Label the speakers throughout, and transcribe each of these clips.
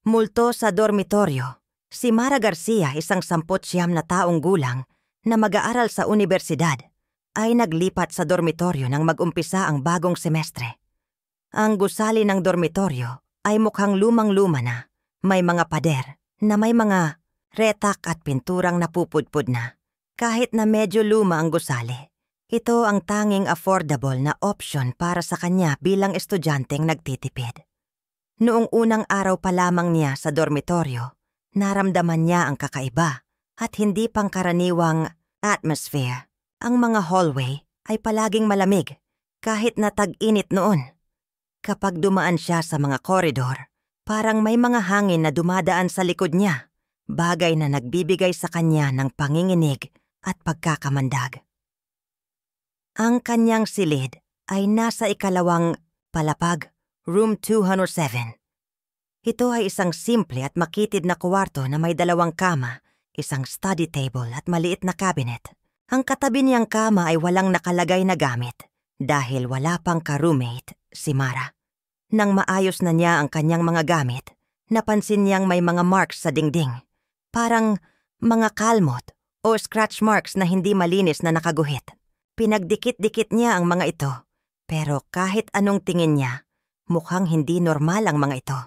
Speaker 1: Multo sa dormitoryo, si Mara Garcia, isang 19 na taong gulang na mag-aaral sa unibersidad, ay naglipat sa dormitoryo nang mag-umpisa ang bagong semestre. Ang gusali ng dormitoryo ay mukhang lumang-luma na, may mga pader na may mga retak at pinturang napupudpud na. Kahit na medyo luma ang gusali, ito ang tanging affordable na option para sa kanya bilang estudyanteng nagtitipid. Noong unang araw pa lamang niya sa dormitoryo, naramdaman niya ang kakaiba at hindi pangkaraniwang atmosphere. Ang mga hallway ay palaging malamig kahit na tag-init noon. Kapag dumaan siya sa mga koridor, parang may mga hangin na dumadaan sa likod niya, bagay na nagbibigay sa kanya ng panginginig at pagkakamandag. Ang kanyang silid ay nasa ikalawang palapag, Room 207. Ito ay isang simple at makitid na kuwarto na may 2 kama, isang study table at maliit na cabinet. Ang katabi niyang kama ay walang nakalagay na gamit dahil wala pang ka-roommate, si Mara. Nang maayos na niya ang kanyang mga gamit, napansin niyang may mga marks sa dingding. Parang mga kalmot o scratch marks na hindi malinis na nakaguhit. Pinagdikit-dikit niya ang mga ito, pero kahit anong tingin niya, mukhang hindi normal ang mga ito.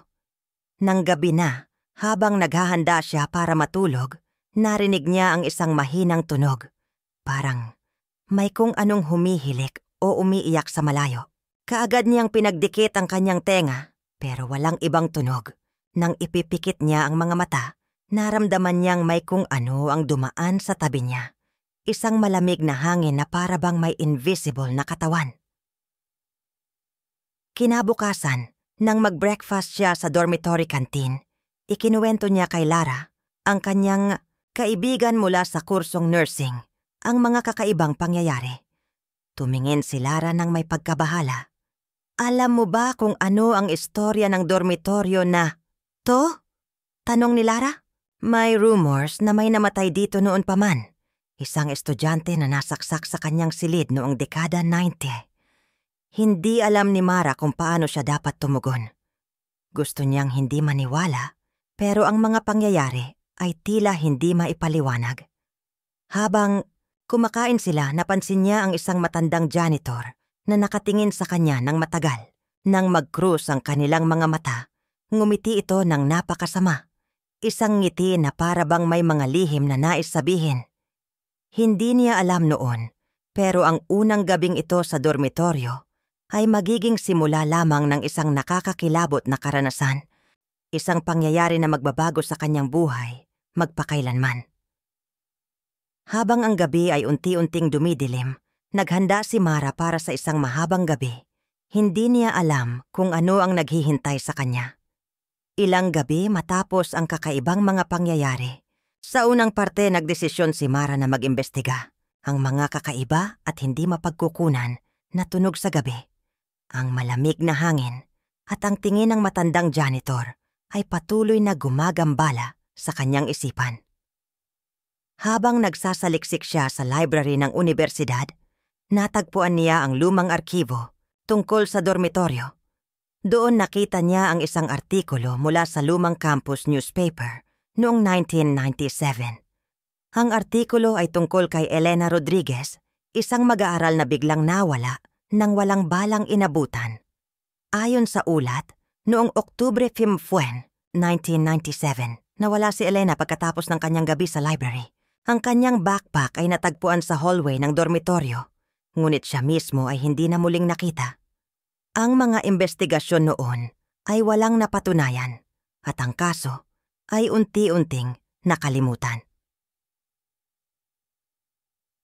Speaker 1: Nang gabi na, habang naghahanda siya para matulog, narinig niya ang isang mahinang tunog. Parang may kung anong humihilik o umiiyak sa malayo. Kaagad niyang pinagdikit ang kanyang tenga, pero walang ibang tunog. Nang ipipikit niya ang mga mata, naramdaman niyang may kung ano ang dumaan sa tabi niya. Isang malamig na hangin na para bang may invisible na katawan. Kinabukasan, nang mag-breakfast siya sa dormitory canteen, ikinuwento niya kay Lara, ang kanyang kaibigan mula sa kursong nursing, ang mga kakaibang pangyayari. Tumingin si Lara ng may pagkabahala. Alam mo ba kung ano ang istorya ng dormitoryo na to? Tanong ni Lara. May rumors na may namatay dito noon pa man. Isang estudyante na nasaksak sa kanyang silid noong dekada 90. Hindi alam ni Mara kung paano siya dapat tumugon. Gusto niyang hindi maniwala, pero ang mga pangyayari ay tila hindi maipaliwanag. Habang kumakain sila, napansin niya ang isang matandang janitor na nakatingin sa kanya ng matagal. Nang mag-cruise ang kanilang mga mata, ngumiti ito ng napakasama. Isang ngiti na para bang may mga lihim na nais sabihin. Hindi niya alam noon, pero ang unang gabing ito sa dormitoryo ay magiging simula lamang ng isang nakakakilabot na karanasan, isang pangyayari na magbabago sa kanyang buhay, magpakailanman. Habang ang gabi ay unti-unting dumidilim, naghanda si Mara para sa isang mahabang gabi. Hindi niya alam kung ano ang naghihintay sa kanya. Ilang gabi matapos ang kakaibang mga pangyayari, sa unang parte nagdesisyon si Mara na mag-imbestiga ang mga kakaiba at hindi mapagkukunan na tunog sa gabi. Ang malamig na hangin at ang tingin ng matandang janitor ay patuloy na gumagambala sa kanyang isipan. Habang nagsasaliksik siya sa library ng unibersidad, natagpuan niya ang lumang arkibo tungkol sa dormitoryo. Doon nakita niya ang isang artikulo mula sa lumang campus newspaper noong 1997. Ang artikulo ay tungkol kay Elena Rodriguez, isang mag-aaral na biglang nawala nang walang balang inabutan. Ayon sa ulat, noong Oktubre 5, 1997, nawala si Elena pagkatapos ng kanyang gabi sa library. Ang kanyang backpack ay natagpuan sa hallway ng dormitoryo, ngunit siya mismo ay hindi na muling nakita. Ang mga investigasyon noon ay walang napatunayan at ang kaso ay unti-unting nakalimutan.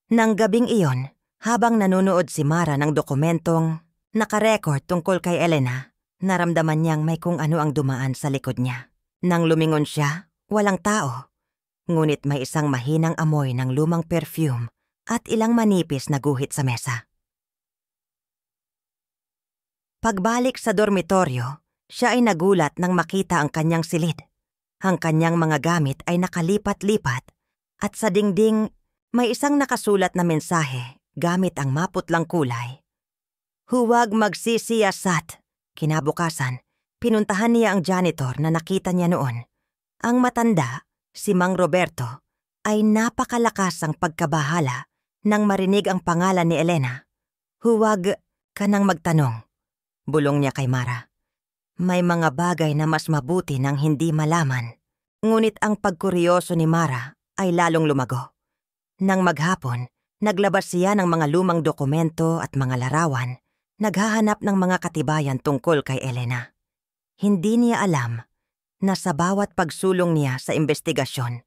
Speaker 1: Nang gabing iyon, habang nanonood si Mara ng dokumentong nakarecord tungkol kay Elena, naramdaman niyang may kung ano ang dumaan sa likod niya. Nang lumingon siya, walang tao. Ngunit may isang mahinang amoy ng lumang perfume at ilang manipis na guhit sa mesa. Pagbalik sa dormitoryo, siya ay nagulat nang makita ang kanyang silid. Ang kanyang mga gamit ay nakalipat-lipat at sa dingding may isang nakasulat na mensahe gamit ang maputlang kulay. Huwag magsisiyasat. Kinabukasan, Pinuntahan niya ang janitor na nakita niya noon. Ang matanda, si Mang Roberto, ay napakalakas ang pagkabahala nang marinig ang pangalan ni Elena. "Huwag ka nang magtanong," bulong niya kay Mara. "May mga bagay na mas mabuti nang hindi malaman." Ngunit ang pagkuryoso ni Mara ay lalong lumago. Nang maghapon, naglabas siya ng mga lumang dokumento at mga larawan, naghahanap ng mga katibayan tungkol kay Elena. Hindi niya alam na sa bawat pagsulong niya sa investigasyon,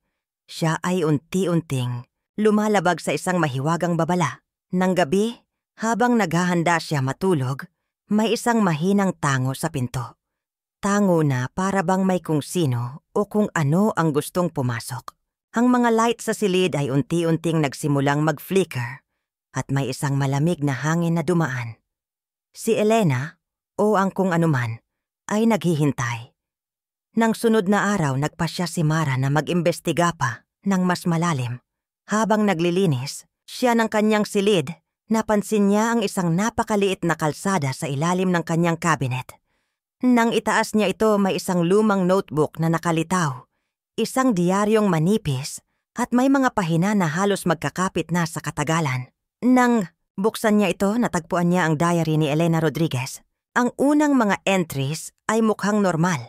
Speaker 1: siya ay unti-unting lumalabag sa isang mahiwagang babala. Nang gabi, habang naghahanda siya matulog, may isang mahinang tango sa pinto. Tango na para bang may kung sino o kung ano ang gustong pumasok. Ang mga light sa silid ay unti-unting nagsimulang mag-flicker at may isang malamig na hangin na dumaan. Si Elena, o ang kung anuman, ay naghihintay. Nang sunod na araw, nagpasya si Mara na mag-imbestiga pa ng mas malalim. Habang naglilinis siya ng kanyang silid, napansin niya ang isang napakaliit na kalsada sa ilalim ng kanyang cabinet. Nang itaas niya ito, may isang lumang notebook na nakalitaw, isang diaryong manipis at may mga pahina na halos magkakapit na sa katagalan. Nang buksan niya ito, natagpuan niya ang diary ni Elena Rodriguez. Ang unang mga entries ay mukhang normal,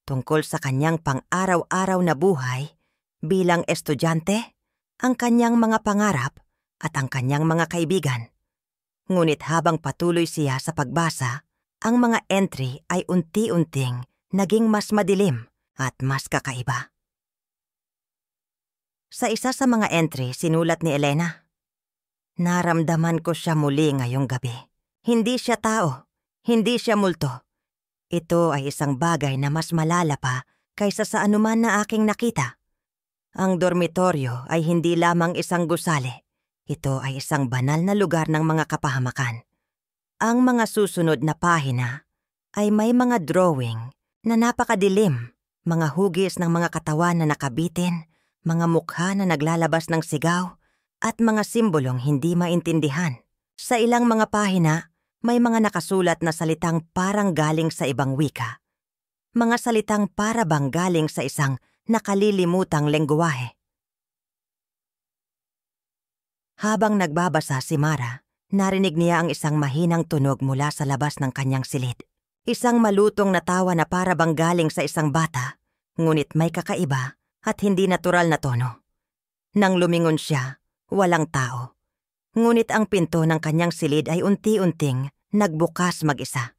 Speaker 1: tungkol sa kanyang pang-araw-araw na buhay bilang estudyante, ang kanyang mga pangarap at ang kanyang mga kaibigan. Ngunit habang patuloy siya sa pagbasa, ang mga entry ay unti-unting naging mas madilim at mas kakaiba. Sa isa sa mga entry, sinulat ni Elena, "Naramdaman ko siya muli ngayong gabi. Hindi siya tao. Hindi siya multo. Ito ay isang bagay na mas malala pa kaysa sa anuman na aking nakita. Ang dormitoryo ay hindi lamang isang gusali. Ito ay isang banal na lugar ng mga kapahamakan." Ang mga susunod na pahina ay may mga drawing na napakadilim, mga hugis ng mga katawan na nakabitin, mga mukha na naglalabas ng sigaw, at mga simbolong hindi maintindihan. Sa ilang mga pahina, may mga nakasulat na salitang parang galing sa ibang wika. Mga salitang para bang galing sa isang nakalilimutang lengguwahe. Habang nagbabasa si Mara, narinig niya ang isang mahinang tunog mula sa labas ng kanyang silid. Isang malutong na tawa na para bang galing sa isang bata, ngunit may kakaiba at hindi natural na tono. Nang lumingon siya, walang tao. Ngunit ang pinto ng kanyang silid ay unti-unting nagbukas mag-isa.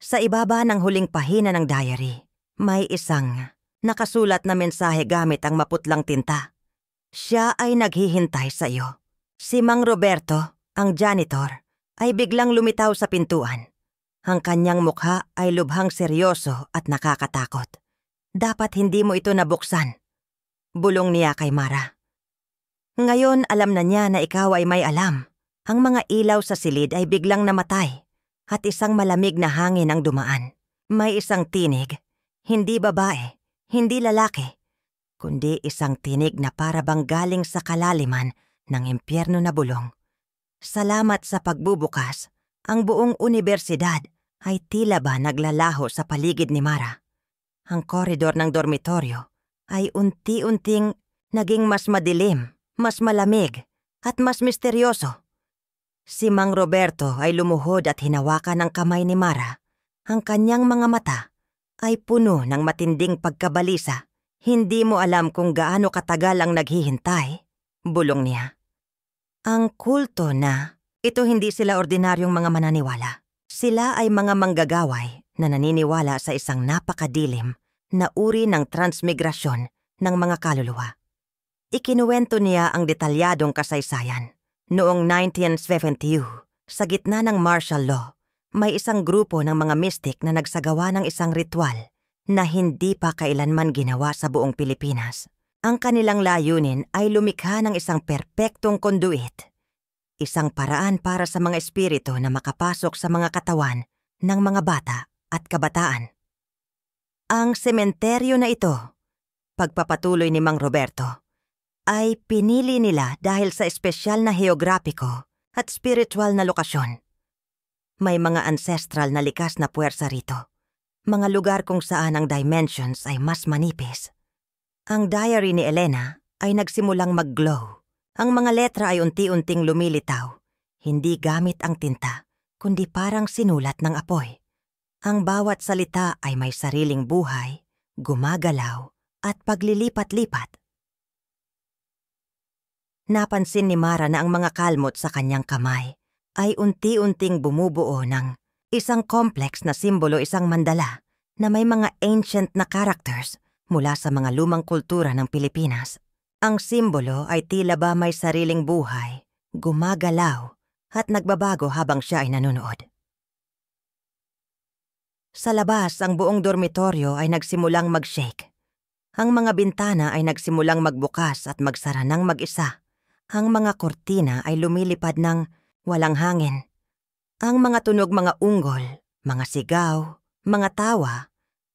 Speaker 1: Sa ibaba ng huling pahina ng diary, may isang nakasulat na mensahe gamit ang maputlang tinta. "Siya ay naghihintay sa iyo." Si Mang Roberto, ang janitor, ay biglang lumitaw sa pintuan. Ang kanyang mukha ay lubhang seryoso at nakakatakot. "Dapat hindi mo ito nabuksan," bulong niya kay Mara. Ngayon alam na niya na ikaw ay may alam. Ang mga ilaw sa silid ay biglang namatay at isang malamig na hangin ang dumaan. May isang tinig, hindi babae, hindi lalaki, kundi isang tinig na para bang galing sa kalaliman ng impyerno na bulong. Salamat sa pagbubukas, ang buong unibersidad ay tila ba naglalaho sa paligid ni Mara. Ang koridor ng dormitoryo ay unti-unting naging mas madilim, mas malamig, at mas misteryoso. Si Mang Roberto ay lumuhod at hinawakan ang kamay ni Mara. Ang kanyang mga mata ay puno ng matinding pagkabalisa. "Hindi mo alam kung gaano katagal ang naghihintay," bulong niya. Ang kulto na, ito hindi sila ordinaryong mga mananiwala. Sila ay mga manggagaway na naniniwala sa isang napakadilim na uri ng transmigrasyon ng mga kaluluwa. Ikinuwento niya ang detalyadong kasaysayan. Noong 1972, sa gitna ng martial law, may isang grupo ng mga mystic na nagsagawa ng isang ritual na hindi pa kailanman ginawa sa buong Pilipinas. Ang kanilang layunin ay lumikha ng isang perpektong conduit, isang paraan para sa mga espiritu na makapasok sa mga katawan ng mga bata at kabataan. Ang sementeryo na ito, pagpapatuloy ni Mang Roberto, ay pinili nila dahil sa espesyal na heograpiko at spiritual na lokasyon. May mga ancestral na likas na puwersa rito. Mga lugar kung saan ang dimensions ay mas manipis. Ang diary ni Elena ay nagsimulang mag-glow. Ang mga letra ay unti-unting lumilitaw. Hindi gamit ang tinta, kundi parang sinulat ng apoy. Ang bawat salita ay may sariling buhay, gumagalaw, at paglilipat-lipat. Napansin ni Mara na ang mga kalmot sa kanyang kamay ay unti-unting bumubuo ng isang complex na simbolo, isang mandala na may mga ancient na characters mula sa mga lumang kultura ng Pilipinas. Ang simbolo ay tila ba may sariling buhay, gumagalaw, at nagbabago habang siya ay nanonood. Sa labas, ang buong dormitoryo ay nagsimulang mag-shake. Ang mga bintana ay nagsimulang magbukas at magsara ng mag-isa. Ang mga kortina ay lumilipad ng walang hangin. Ang mga tunog, mga unggol, mga sigaw, mga tawa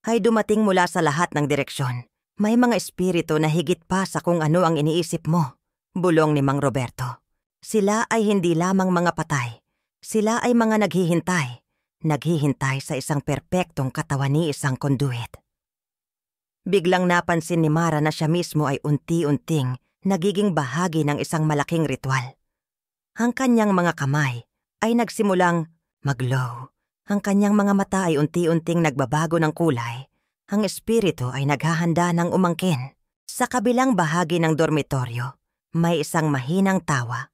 Speaker 1: ay dumating mula sa lahat ng direksyon. May mga espiritu na higit pa sa kung ano ang iniisip mo, bulong ni Mang Roberto. Sila ay hindi lamang mga patay. Sila ay mga naghihintay. Naghihintay sa isang perpektong katawan ni isang conduit. Biglang napansin ni Mara na siya mismo ay unti-unting nagiging bahagi ng isang malaking ritual. Ang kanyang mga kamay ay nagsimulang mag-glow. Ang kanyang mga mata ay unti-unting nagbabago ng kulay. Ang espiritu ay naghahanda ng umangkin. Sa kabilang bahagi ng dormitoryo, may isang mahinang tawa.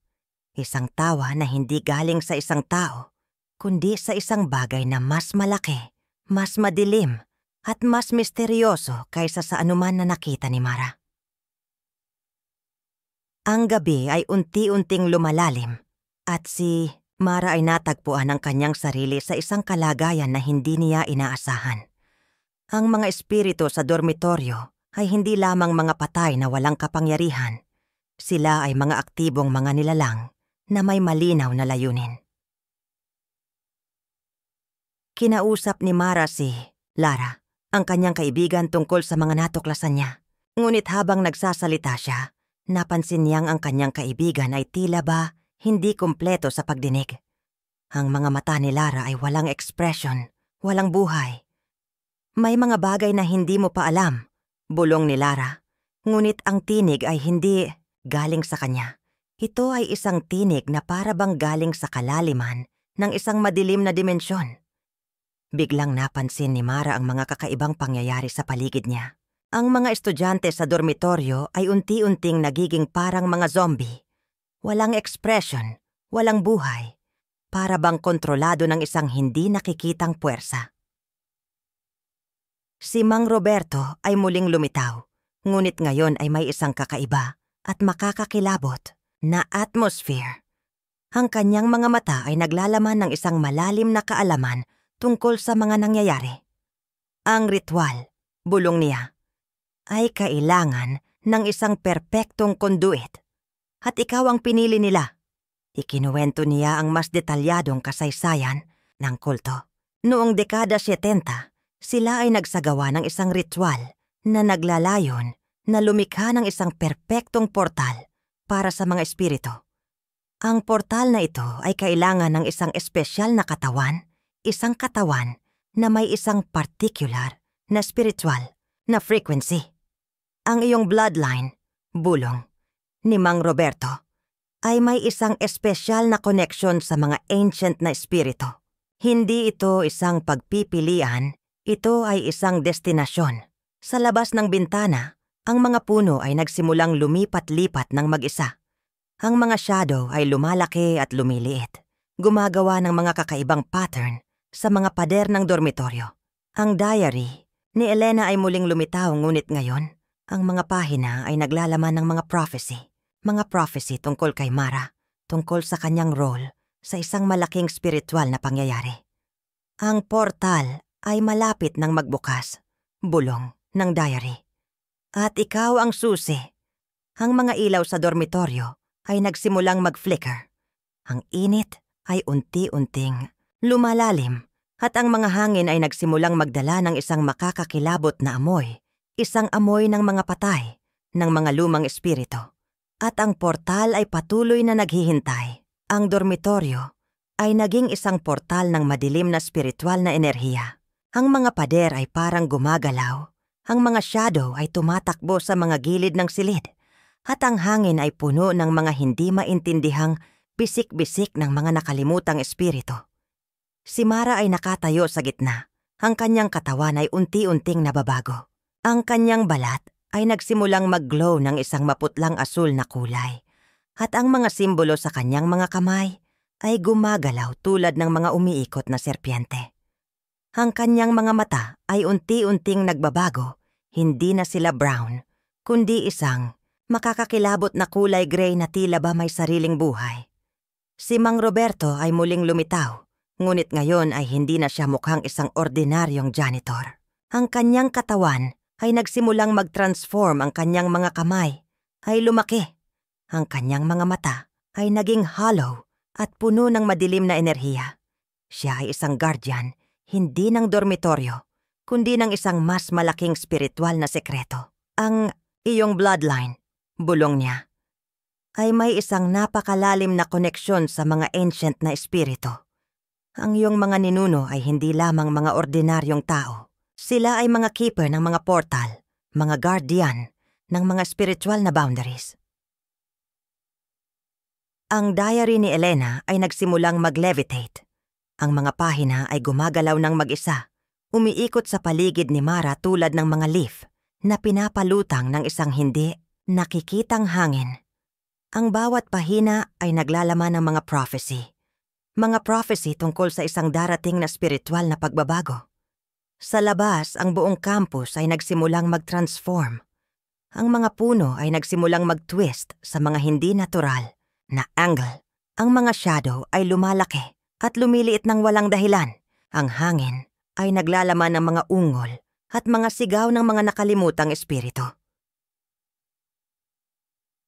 Speaker 1: Isang tawa na hindi galing sa isang tao, kundi sa isang bagay na mas malaki, mas madilim, at mas misteryoso kaysa sa anuman na nakita ni Mara. Ang gabi ay unti-unting lumalalim at si Mara ay natagpuan ang kanyang sarili sa isang kalagayan na hindi niya inaasahan. Ang mga espiritu sa dormitoryo ay hindi lamang mga patay na walang kapangyarihan. Sila ay mga aktibong mga nilalang na may malinaw na layunin. Kinausap ni Mara si Lara, ang kanyang kaibigan, tungkol sa mga natuklasan niya. Ngunit habang nagsasalita siya, napansin niyang ang kanyang kaibigan ay tila ba hindi kumpleto sa pagdinig. Ang mga mata ni Lara ay walang ekspresyon, walang buhay. May mga bagay na hindi mo pa alam, bulong ni Lara. Ngunit ang tinig ay hindi galing sa kanya. Ito ay isang tinig na para bang galing sa kalaliman ng isang madilim na dimensyon. Biglang napansin ni Mara ang mga kakaibang pangyayari sa paligid niya. Ang mga estudyante sa dormitoryo ay unti-unting nagiging parang mga zombie. Walang ekspresyon, walang buhay. Para bang kontrolado ng isang hindi nakikitang puwersa. Si Mang Roberto ay muling lumitaw, ngunit ngayon ay may isang kakaiba at makakakilabot na atmosphere. Ang kanyang mga mata ay naglalaman ng isang malalim na kaalaman tungkol sa mga nangyayari. Ang ritual, bulong niya, ay kailangan ng isang perpektong conduit. At ikaw ang pinili nila. Ikinuwento niya ang mas detalyadong kasaysayan ng kulto. Noong dekada 70, sila ay nagsagawa ng isang ritual na naglalayon na lumikha ng isang perpektong portal para sa mga espiritu. Ang portal na ito ay kailangan ng isang espesyal na katawan, isang katawan na may isang particular na spiritual na frequency. Ang iyong bloodline, bulong ni Mang Roberto, ay may isang espesyal na connection sa mga ancient na espiritu. Hindi ito isang pagpipilian, ito ay isang destinasyon. Sa labas ng bintana, ang mga puno ay nagsimulang lumipat-lipat ng mag-isa. Ang mga shadow ay lumalaki at lumiliit, gumagawa ng mga kakaibang pattern sa mga pader ng dormitoryo. Ang diary ni Elena ay muling lumitaw, ngunit ngayon, ang mga pahina ay naglalaman ng mga prophecy tungkol kay Mara, tungkol sa kanyang role sa isang malaking spiritual na pangyayari. Ang portal ay malapit ng magbukas, bulong ng diary. At ikaw ang susi. Ang mga ilaw sa dormitoryo ay nagsimulang mag-flicker. Ang init ay unti-unting lumalalim at ang mga hangin ay nagsimulang magdala ng isang makakakilabot na amoy, isang amoy ng mga patay, ng mga lumang espiritu. At ang portal ay patuloy na naghihintay. Ang dormitoryo ay naging isang portal ng madilim na spiritual na enerhiya. Ang mga pader ay parang gumagalaw, ang mga shadow ay tumatakbo sa mga gilid ng silid, at ang hangin ay puno ng mga hindi maintindihang bisik-bisik ng mga nakalimutang espiritu. Si Mara ay nakatayo sa gitna. Ang kanyang katawan ay unti-unting nababago. Ang kanyang balat ay nagsimulang mag-glow ng isang maputlang asul na kulay. At ang mga simbolo sa kanyang mga kamay ay gumagalaw tulad ng mga umiikot na serpiente. Ang kanyang mga mata ay unti-unting nagbabago, hindi na sila brown, kundi isang makakakilabot na kulay gray na tila ba may sariling buhay. Si Mang Roberto ay muling lumitaw, ngunit ngayon ay hindi na siya mukhang isang ordinaryong janitor. Ang kanyang katawan ay nagsimulang mag-transform, ang kanyang mga kamay ay lumaki. Ang kanyang mga mata ay naging hollow at puno ng madilim na enerhiya. Siya ay isang guardian, hindi ng dormitoryo, kundi ng isang mas malaking spiritual na sekreto. Ang iyong bloodline, bulong niya, ay may isang napakalalim na koneksyon sa mga ancient na espiritu. Ang iyong mga ninuno ay hindi lamang mga ordinaryong tao. Sila ay mga keeper ng mga portal, mga guardian ng mga spiritual na boundaries. Ang diary ni Elena ay nagsimulang mag-levitate. Ang mga pahina ay gumagalaw ng mag-isa, umiikot sa paligid ni Mara tulad ng mga leaf na pinapalutang ng isang hindi nakikitang hangin. Ang bawat pahina ay naglalaman ng mga prophecy. Mga prophecy tungkol sa isang darating na spiritual na pagbabago. Sa labas, ang buong campus ay nagsimulang mag-transform. Ang mga puno ay nagsimulang mag-twist sa mga hindi natural na angle. Ang mga shadow ay lumalaki at lumiliit ng walang dahilan. Ang hangin ay naglalaman ng mga ungol at mga sigaw ng mga nakalimutang espiritu.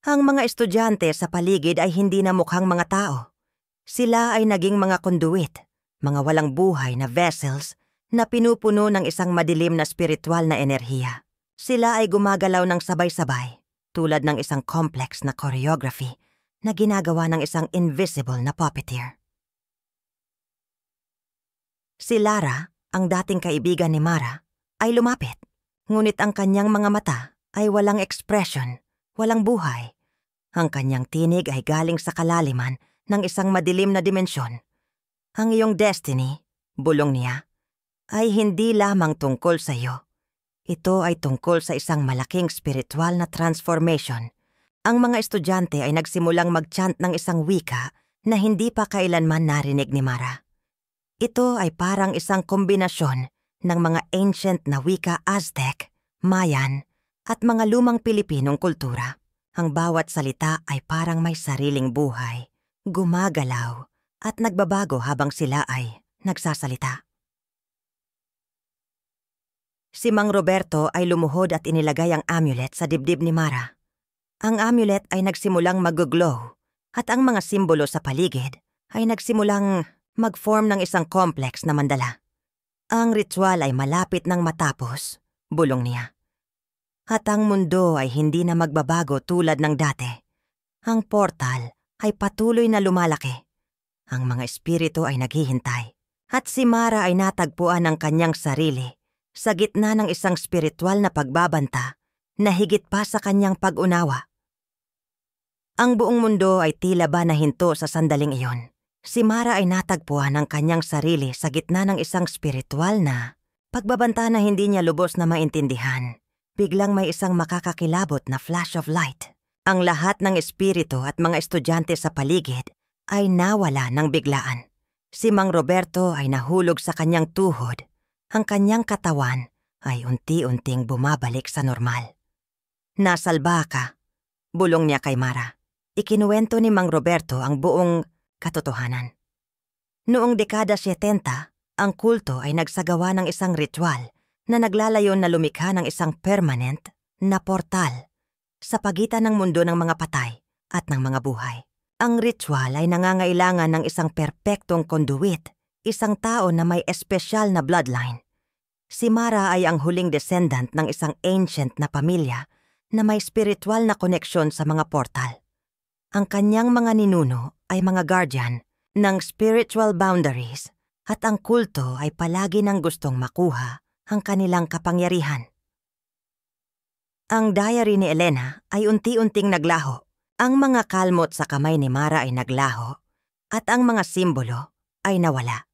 Speaker 1: Ang mga estudyante sa paligid ay hindi na mukhang mga tao. Sila ay naging mga conduit, mga walang buhay na vessels na pinupuno ng isang madilim na spiritual na enerhiya. Sila ay gumagalaw ng sabay-sabay, tulad ng isang complex na choreography na ginagawa ng isang invisible na puppeteer. Si Lara, ang dating kaibigan ni Mara, ay lumapit, ngunit ang kanyang mga mata ay walang expression, walang buhay. Ang kanyang tinig ay galing sa kalaliman ng isang madilim na dimensyon. Ang iyong destiny, bulong niya, ay hindi lamang tungkol sa iyo. Ito ay tungkol sa isang malaking spiritual na transformation. Ang mga estudyante ay nagsimulang mag-chant ng isang wika na hindi pa kailanman narinig ni Mara. Ito ay parang isang kombinasyon ng mga ancient na wika Aztec, Mayan, at mga lumang Pilipinong kultura. Ang bawat salita ay parang may sariling buhay, gumagalaw, at nagbabago habang sila ay nagsasalita. Si Mang Roberto ay lumuhod at inilagay ang amulet sa dibdib ni Mara. Ang amulet ay nagsimulang mag-glow at ang mga simbolo sa paligid ay nagsimulang mag-form ng isang complex na mandala. Ang ritual ay malapit nang matapos, bulong niya. At ang mundo ay hindi na magbabago tulad ng dati. Ang portal ay patuloy na lumalaki. Ang mga espiritu ay naghihintay. At si Mara ay natagpuan ang kanyang sarili sa gitna ng isang spiritual na pagbabanta na higit pa sa kanyang pag-unawa. Ang buong mundo ay tila ba nahinto sa sandaling iyon. Si Mara ay natagpuan ang kanyang sarili sa gitna ng isang spiritual na pagbabanta na hindi niya lubos na maintindihan. Biglang may isang makakakilabot na flash of light. Ang lahat ng espiritu at mga estudyante sa paligid ay nawala ng biglaan. Si Mang Roberto ay nahulog sa kanyang tuhod. Ang kanyang katawan ay unti-unting bumabalik sa normal. Nasalba ka, bulong niya kay Mara. Ikinuwento ni Mang Roberto ang buong katotohanan. Noong dekada 70, ang kulto ay nagsagawa ng isang ritual na naglalayon na lumikha ng isang permanent na portal sa pagitan ng mundo ng mga patay at ng mga buhay. Ang ritual ay nangangailangan ng isang perpektong conduit, isang tao na may espesyal na bloodline. Si Mara ay ang huling descendant ng isang ancient na pamilya na may spiritual na koneksyon sa mga portal. Ang kanyang mga ninuno ay mga guardian ng spiritual boundaries at ang kulto ay palagi nang gustong makuha ang kanilang kapangyarihan. Ang diary ni Elena ay unti-unting naglaho. Ang mga kalmot sa kamay ni Mara ay naglaho at ang mga simbolo ay nawala.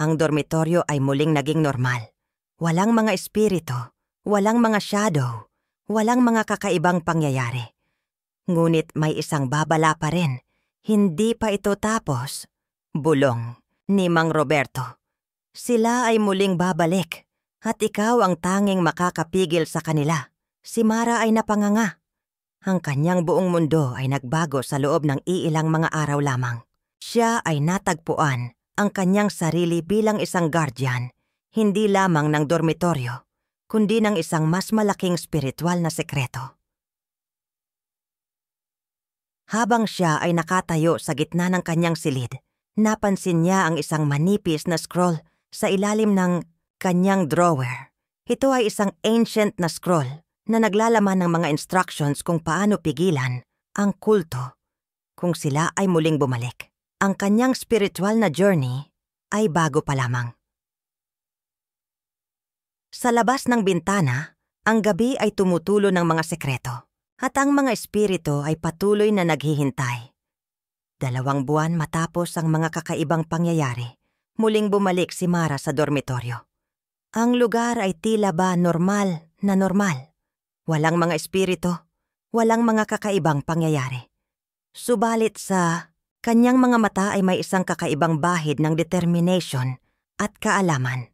Speaker 1: Ang dormitoryo ay muling naging normal. Walang mga espiritu, walang mga shadow, walang mga kakaibang pangyayari. Ngunit may isang babala pa rin. Hindi pa ito tapos. Bulong ni Mang Roberto. Sila ay muling babalik at ikaw ang tanging makakapigil sa kanila. Si Mara ay napanganga. Ang kanyang buong mundo ay nagbago sa loob ng iilang mga araw lamang. Siya ay natagpuan ang kanyang sarili bilang isang guardian, hindi lamang ng dormitoryo, kundi ng isang mas malaking spiritual na sekreto. Habang siya ay nakatayo sa gitna ng kanyang silid, napansin niya ang isang manipis na scroll sa ilalim ng kanyang drawer. Ito ay isang ancient na scroll na naglalaman ng mga instructions kung paano pigilan ang kulto kung sila ay muling bumalik. Ang kanyang spiritual na journey ay bago pa lamang. Sa labas ng bintana, ang gabi ay tumutulo ng mga sekreto at ang mga espiritu ay patuloy na naghihintay. 2 buwan matapos ang mga kakaibang pangyayari, muling bumalik si Mara sa dormitoryo. Ang lugar ay tila ba normal na normal. Walang mga espiritu, walang mga kakaibang pangyayari. Subalit sa kanyang mga mata ay may isang kakaibang bahid ng determination at kaalaman.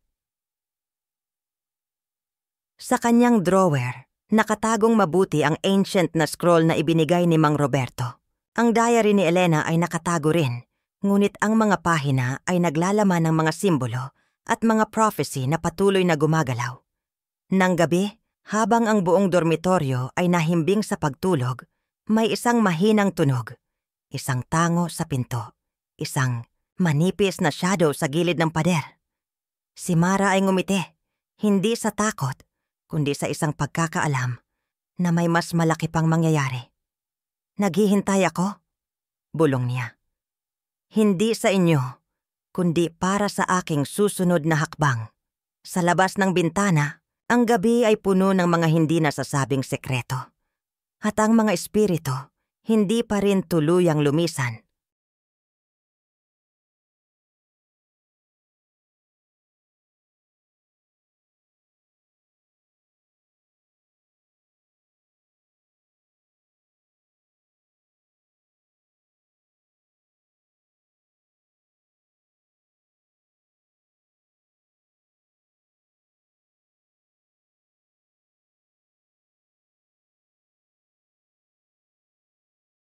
Speaker 1: Sa kanyang drawer, nakatagong mabuti ang ancient na scroll na ibinigay ni Mang Roberto. Ang diary ni Elena ay nakatago rin, ngunit ang mga pahina ay naglalaman ng mga simbolo at mga prophecy na patuloy na gumagalaw. Nang gabi, habang ang buong dormitoryo ay nahimbing sa pagtulog, may isang mahinang tunog, isang tango sa pinto, isang manipis na shadow sa gilid ng pader. Si Mara ay ngumiti, hindi sa takot, kundi sa isang pagkakaalam na may mas malaki pang mangyayari. Naghihintay ako, bulong niya. Hindi sa inyo, kundi para sa aking susunod na hakbang. Sa labas ng bintana, ang gabi ay puno ng mga hindi nasasabing sekreto. At ang mga espiritu, hindi pa rin tuluyang lumisan.